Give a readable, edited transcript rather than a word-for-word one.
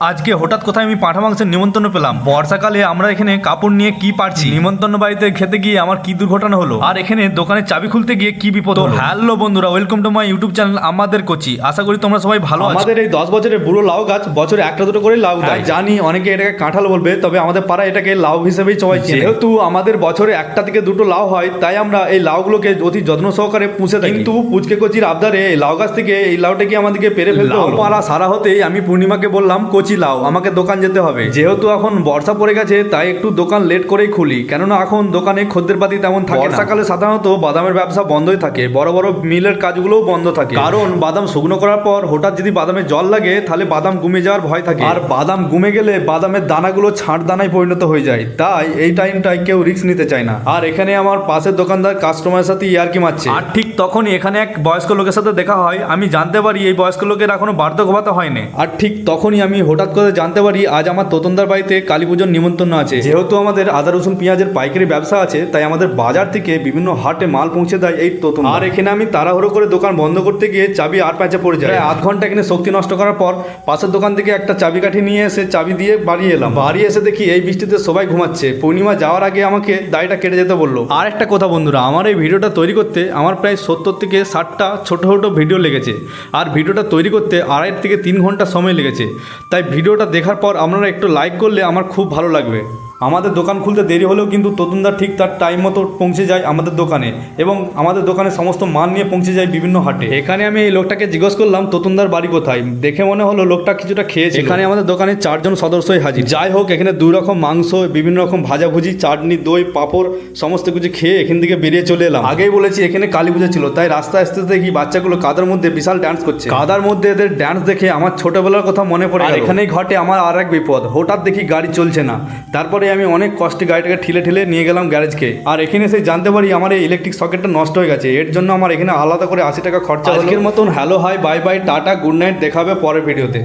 আজকে হঠাৎ কোথায় আমি পাঁঠা মাংসের নিমন্ত্রণ পেলাম। বর্ষাকালে আমরা এখানে কাপড় নিয়ে কি পারছি, নিমন্ত্রণ বাড়িতে খেতে গিয়ে আমার কি দুর্ঘটনা হলো, আর এখানে দোকানের চাবি খুলতে গিয়ে কি বিপদ হলো। হ্যালো বন্ধুরা, welcome to my YouTube channel আমাদের কোচি। আশা করি তোমরা সবাই ভালো আছো। আমাদের এই 10 বছরের বুড়ো লাউ গাছ বছরে একটা দুটো করে লাউ দেয়। জানি অনেকে এটাকে কাঁঠাল বলবে, তবে আমাদের পাড়া এটাকে লাউ হিসেবেই সবাই চেনে। যেহেতু আমাদের বছরে একটা থেকে দুটো লাউ হয়, তাই আমরা এই লাউগুলোকে অতি যত্ন সহকারে পুষে থাকি। কিন্তু পুচকে কচির আবদারে এই লাউ গাছ থেকে এই লাউটাকে আমাদেরকে পেরে ফেলতে হলো। পাড়া সারা হতেই আমি পূর্ণিমাকে বললাম, কোচি লাউ আমাকে দোকান যেতে হবে। যেহেতু এখন বর্ষা পড়ে গেছে, তাই একটু দোকান লেট করেই খুলি, কেননা এখন দোকানে খদ্দের পাতি তেমন থাকে না। বর্ষাকালে সাধারণত বাদামের ব্যবসা বন্ধই থাকে, বড় বড় মিলের কাজগুলোও বন্ধ থাকে, কারণ বাদাম শুকনো করার পর হঠাৎ যদি বাদামে জল লাগে তাহলে বাদাম গুমে যাওয়ার ভয় থাকে, আর বাদাম গুমে গেলে বাদামের দানাগুলো ছাঁট দানায় পরিণত হয়ে যায়। তাই এই টাইমটায় কেউ রিস্ক নিতে চায় না। আর এখানে আমার পাশের দোকানদার কাস্টমারের সাথে ইয়ার্কি মারছে, আর ঠিক তখনই এখানে এক বয়স্ক লোকের সাথে দেখা হয়। আমি জানতে পারি এই বয়স্ক লোকের এখনো বার্ধক্য ভাতা হয়নি। আর ঠিক তখনই আমি হঠাৎ করে জানতে পারি আজ আমার তোতনদার বাড়িতে কালী পুজোর নিমন্ত্রণ আছে। যেহেতু আমাদের আদা রসুন পেঁয়াজের পাইকারি ব্যবসা আছে, তাই আমাদের বাজার থেকে বিভিন্ন হাটে মাল পৌঁছে দেয় এই তোতন। আর এখানে আমি তাড়াহুড়ো করে দোকান বন্ধ করতে গিয়ে চাবি আর প্যাঁচে পড়ে যায়। আধ ঘন্টা এখানে শক্তি নষ্ট করার পর পাশের দোকান থেকে একটা চাবি কাঠি নিয়ে এসে চাবি দিয়ে বাড়ি এলাম। বাড়ি এসে দেখি এই বৃষ্টিতে সবাই ঘুমাচ্ছে। পূর্ণিমা যাওয়ার আগে আমাকে দাড়িটা কেটে যেতে বললো। আর একটা কথা বন্ধুরা, আমার এই ভিডিওটা তৈরি করতে আমার প্রায় 70 থেকে 60টা ছোট ছোট ভিডিও লেগেছে, আর ভিডিওটা তৈরি করতে 2.5 থেকে 3 ঘন্টা সময় লেগেছে। তাই ভিডিওটা দেখার পর আপনারা একটু লাইক করলে আমার খুব ভালো লাগবে। আমাদের দোকান খুলতে দেরি হলেও কিন্তু তোতনদার ঠিক তার টাইম মতো পৌঁছে যায় আমাদের দোকানে, এবং আমাদের দোকানে সমস্ত মাল নিয়ে পৌঁছে যায় বিভিন্ন হাটে। এখানে আমি এই লোকটাকে জিজ্ঞেস করলাম তোতনদার বাড়ি কোথায়। দেখে মনে হলো লোকটা কিছুটা খেয়েছে। এখানে আমাদের দোকানে 4 জন সদস্যই হাজির। যাই হোক, এখানে 2 রকম মাংস, বিভিন্ন রকম ভাজাভুজি, চাটনি, দই, পাঁপড় সমস্ত কিছু খেয়ে এখান থেকে বেরিয়ে চলে এলাম। আগেই বলেছি এখানে কালী পুজো ছিল, তাই রাস্তায় আসতে দেখি বাচ্চাগুলো কাদার মধ্যে বিশাল ডান্স করছে। কাদার মধ্যে এদের ডান্স দেখে আমার ছোটবেলার কথা মনে পড়ে। আর এখানেই ঘটে আমার আর এক বিপদ। হঠাৎ দেখি গাড়ি চলছে না, তারপরে আমি অনেক কষ্টে গাড়িটাকে ঠেলে নিয়ে গেলাম গ্যারেজকে। আর এখানে এসে জানতে পারি আমার এই ইলেকট্রিক সকেটটা নষ্ট হয়ে গেছে। এর জন্য আমার এখানে আলাদা করে 80 টাকা খরচা। আজকের মতন hello hi bye bye tata good night, দেখাবে পরের ভিডিওতে।